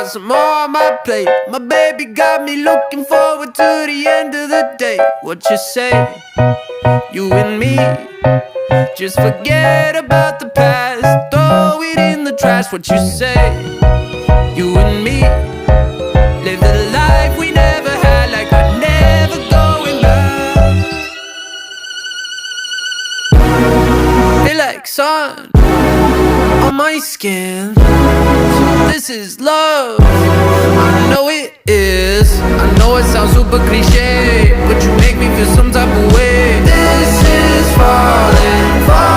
got some more on my plate. My baby got me looking forward to the end of the day. What you say? You and me, just forget about the past, throw it in the trash. What you say? You and me, live the life we never had, like we're never going back. Feel like sun on my skin, so this is love. I know it is. I know it sounds super cliche, but you make me feel some type of way. This is falling.